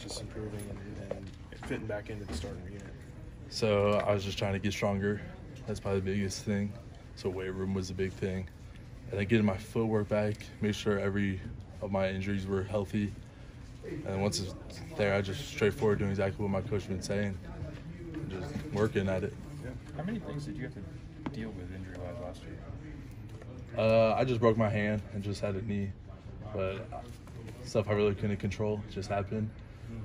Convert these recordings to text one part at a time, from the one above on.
just improving and fitting back into the starting unit? So I was just trying to get stronger. That's probably the biggest thing. So weight room was a big thing. And then getting my footwork back, make sure every of my injuries were healthy. And once it's there, I just straightforward doing exactly what my coach has been saying, and just working at it. Yeah. How many things did you have to deal with injury-wise last year? I just broke my hand and just had a knee. But stuff I really couldn't control just happened.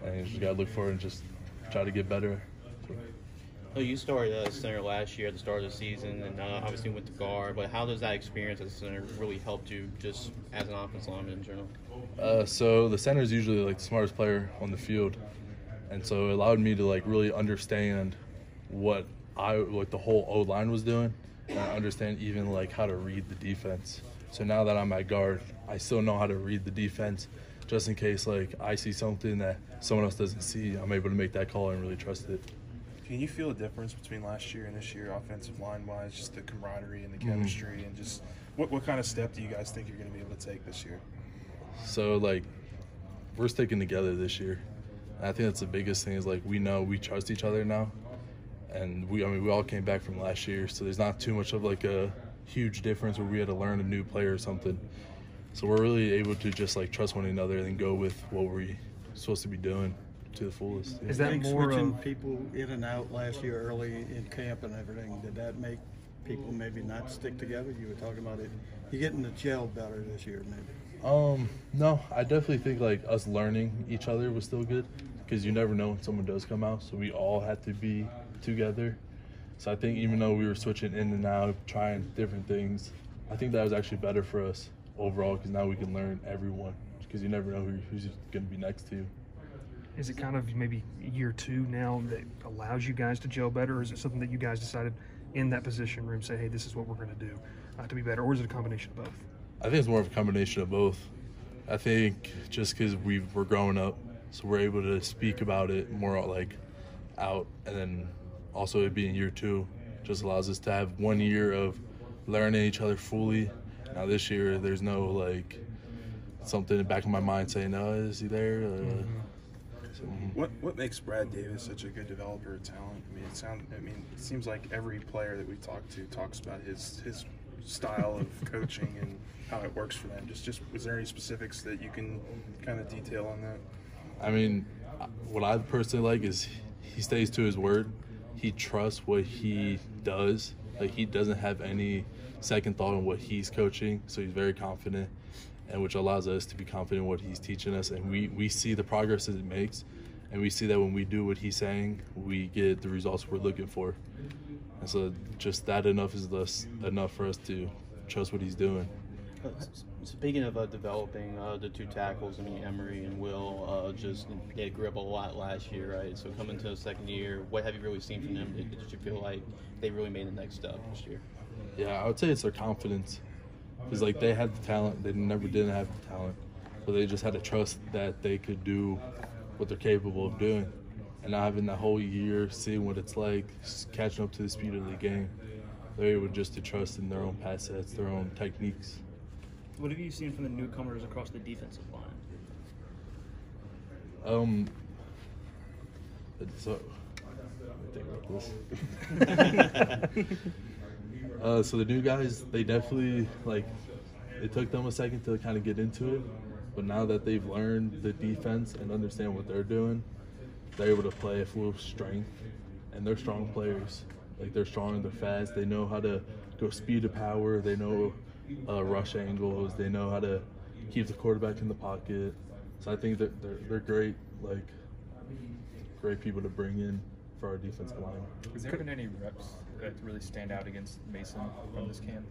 And you just got to look for it and just try to get better. So you started center last year at the start of the season, and obviously went to guard. But how does that experience as a center really help you just as an offensive lineman in general? So the center is usually like the smartest player on the field, and so it allowed me to like really understand what the whole O line was doing, and I understand even like how to read the defense. So now that I'm at guard, I still know how to read the defense, just in case like I see something that someone else doesn't see. I'm able to make that call and really trust it. Can you feel a difference between last year and this year, offensive line-wise, just the camaraderie and the chemistry, and just what kind of step do you guys think you're going to be able to take this year? So, like, we're sticking together this year. And I think that's the biggest thing is, like, we know we trust each other now. And we all came back from last year, so there's not too much of, like, a huge difference where we had to learn a new player or something. So we're really able to just, like, trust one another and go with what we're supposed to be doing to the fullest. Is that more switching people in and out last year early in camp and everything? Did that make people maybe not stick together? You were talking about it. You're getting the gel better this year, maybe. No, I definitely think like us learning each other was still good because you never know when someone does come out. So we all had to be together. So I think even though we were switching in and out, trying different things, I think that was actually better for us overall because now we can learn everyone because you never know who's going to be next to you. Is it kind of maybe year two now that allows you guys to gel better, or is it something that you guys decided in that position room, say, hey, this is what we're going to do to be better, or is it a combination of both? I think it's more of a combination of both. I think just because we're growing up, so we're able to speak about it more like out, and then also it being year two just allows us to have 1 year of learning each other fully. Now this year, there's no like something in the back of my mind saying, "Oh, is he there?" What makes Brad Davis such a good developer of talent? I mean, it seems like every player that we talk to talks about his style of coaching and how it works for them. Just is there any specifics that you can kind of detail on that? I mean, what I personally like is he stays to his word. He trusts what he does. Like, he doesn't have any second thought on what he's coaching, so he's very confident, and which allows us to be confident in what he's teaching us. And we see the progress that it makes, and we see that when we do what he's saying, we get the results we're looking for. And so just that enough is enough for us to trust what he's doing. Speaking of developing the two tackles, I mean, Emery and Will they grew up a lot last year, right? So coming to the second year, what have you really seen from them? Did you feel like they really made the next step this year? Yeah, I would say it's their confidence. Because, like, they had the talent. They never didn't have the talent. So they just had to trust that they could do what they're capable of doing. And now having that whole year, seeing what it's like, catching up to the speed of the game, they're able just to trust in their own pass sets, their own techniques. What have you seen from the newcomers across the defensive line? So, let me think about this. So the new guys, they definitely, like, it took them a second to kind of get into it. But now that they've learned the defense and understand what they're doing, they're able to play at full strength. And they're strong players. Like, they're strong, they're fast. They know how to go speed to power. They know rush angles. They know how to keep the quarterback in the pocket. So I think that they're great, like, great people to bring in for our defensive line. Has there been any reps that really stand out against Mason from this camp?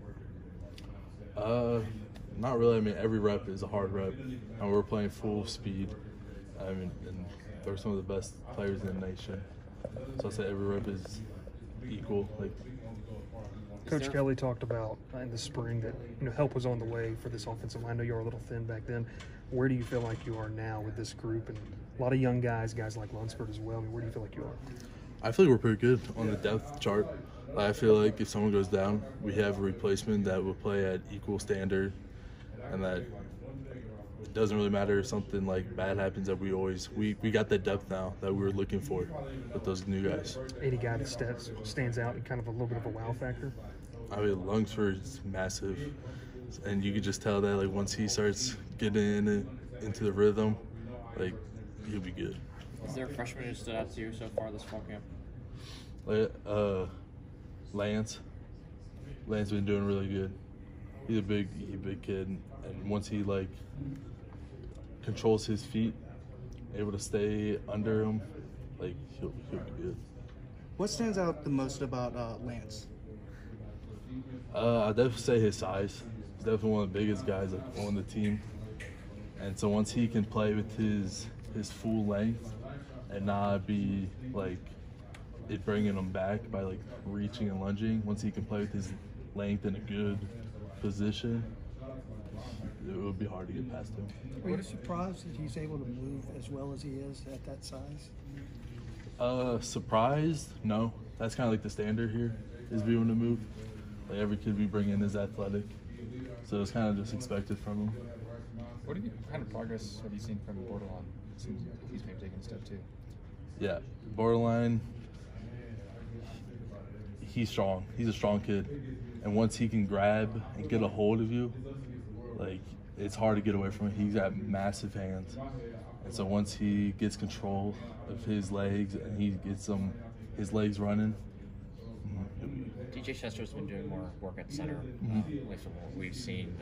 Not really. I mean, every rep is a hard rep, and we're playing full speed. I mean, and they're some of the best players in the nation. So I say every rep is equal. Like, Coach Kelly talked about in the spring that help was on the way for this offensive line. I know you were a little thin back then. Where do you feel like you are now with this group and a lot of young guys like Lunsford as well? I mean, where do you feel like you are? I feel like we're pretty good on the depth chart. I feel like if someone goes down, we have a replacement that will play at equal standard, and that doesn't really matter if something like bad happens, that we got the depth now that we were looking for with those new guys. Any guy that stands out in kind of a little bit of a wow factor? I mean, Lungsford's massive, and you could just tell that like once he starts getting into the rhythm, like he'll be good. Is there a freshman who stood out to you so far this fall camp? Lance. Lance been doing really good. He's a big kid, and once he like controls his feet, able to stay under him, like he'll be good. What stands out the most about Lance? I'd definitely say his size. He's definitely one of the biggest guys like on the team, and so once he can play with his full length and not be like it bringing him back by like reaching and lunging, once he can play with his length in a good position, it would be hard to get past him. Were you surprised that he's able to move as well as he is at that size? Surprised? No. That's kind of like the standard here, is being able to move. Like every kid we bring in is athletic, so it's kind of just expected from him. What kind of progress have you seen from Borderline? It seems he's maybe taking a step too. Yeah, Borderline, he's strong. He's a strong kid. And once he can grab and get a hold of you, like it's hard to get away from him. He's got massive hands. And so once he gets control of his legs and he gets his legs running, DJ Chester's been doing more work at center with what we've seen.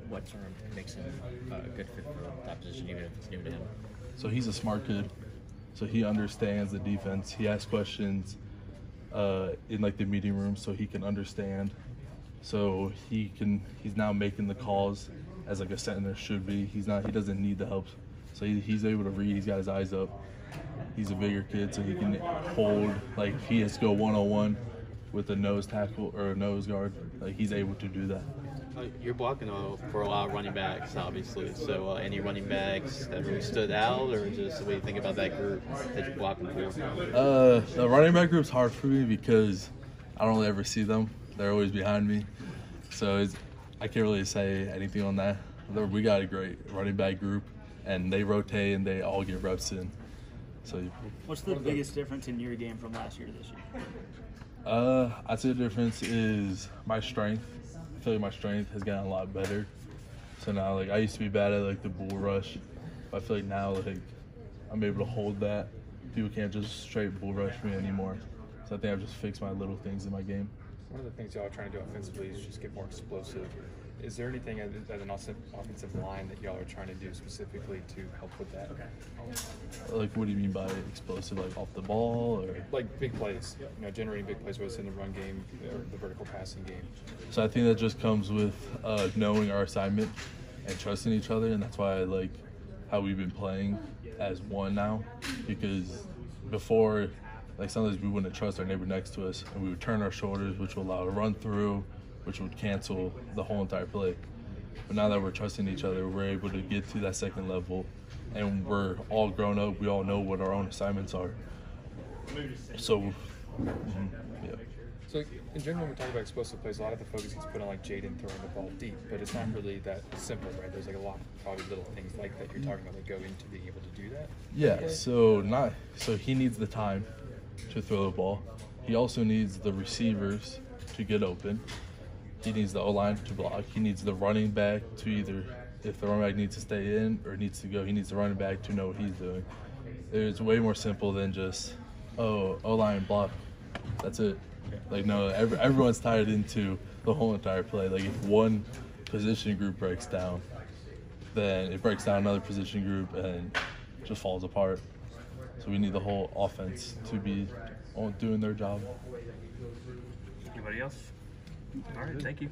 What sort of makes him a good fit for that position, even if it's new to him? so he's a smart kid. So he understands the defense. He asks questions in like the meeting room so he can understand. So he's now making the calls as like a center should be. He doesn't need the help. So he's able to read. He's got his eyes up. He's a bigger kid, so he can hold, like if he has to go one-on-one with a nose tackle or a nose guard, like he's able to do that. You're blocking for a lot of running backs, obviously. So any running backs that really stood out, or just what do you think about that group that you're blocking for? The running back group's hard for me because I don't really ever see them. They're always behind me. So I can't really say anything on that. We got a great running back group, and they rotate and they all get reps in. So What's the biggest difference in your game from last year to this year? I'd say the difference is my strength. I feel like my strength has gotten a lot better. So now, like, I used to be bad at, like, the bull rush. But I feel like now, like, I'm able to hold that. People can't just straight bull rush me anymore. So I think I've just fixed my little things in my game. One of the things y'all are trying to do offensively is just get more explosive. Is there anything as an offensive line that y'all are trying to do specifically to help with that? Like, what do you mean by explosive? Like, off the ball? Or Like big plays, generating big plays, whether it's in the run game or the vertical passing game. So I think that just comes with knowing our assignment and trusting each other, and that's why I like how we've been playing as one now. Because before, like sometimes we wouldn't trust our neighbor next to us, and we would turn our shoulders, which would allow a run through, which would cancel the whole entire play. But now that we're trusting each other, we're able to get to that second level, and we're all grown up. We all know what our own assignments are. So, yeah. So in general, when we talk about explosive plays, a lot of the focus gets put on like Jaden throwing the ball deep, but it's not really that simple, right? There's like a lot of probably little things like that you're talking about that go into being able to do that. Yeah, so he needs the time to throw the ball. He also needs the receivers to get open. He needs the O-line to block. He needs the running back to either, if the running back needs to stay in or needs to go, he needs the running back to know what he's doing. It's way more simple than just, O-line block. That's it. Like, no, everyone's tied into the whole entire play. Like, if one position group breaks down, then it breaks down another position group and just falls apart. So we need the whole offense to be doing their job. Anybody else? All right, thank you.